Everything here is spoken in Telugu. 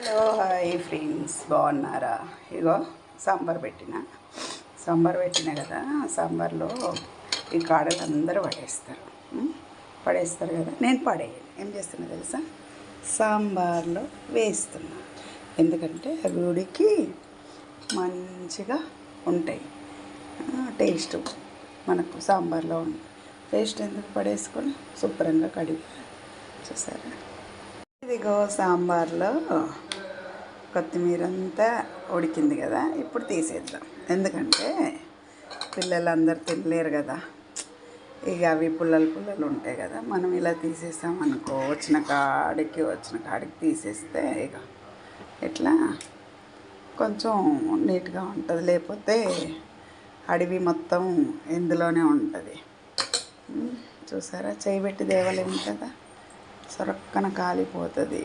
హలో హాయ్ ఫ్రెండ్స్, బాగున్నారా? ఇగో సాంబార్ పెట్టిన కదా. సాంబార్లో ఈ కాడలు అందరూ పడేస్తారు కదా. నేను పడేయను, ఏం చేస్తున్నా తెలుసా? సాంబార్లో వేస్తున్నా. ఎందుకంటే అవి ఉడికి మంచిగా ఉంటాయి. టేస్ట్ మనకు సాంబార్లో ఉంది. టేస్ట్ ఎందుకు పడేసుకొని శుభ్రంగా కడిగి చూసారా. ఇదిగో సాంబార్లో కొత్తిమీర అంతా ఉడికింది కదా. ఇప్పుడు తీసేద్దాం, ఎందుకంటే పిల్లలందరూ తినలేరు కదా. ఇక అవి పుల్లలు ఉంటాయి కదా. మనం ఇలా తీసేసామనుకో, వచ్చిన కాడికి తీసేస్తే ఇక ఇట్లా కొంచెం నీట్గా ఉంటుంది. లేకపోతే అడవి మొత్తం ఇందులోనే ఉంటుంది. చూసారా, చేయి పెట్టి దేవలేము కదా, సొరక్కన కాలిపోతుంది.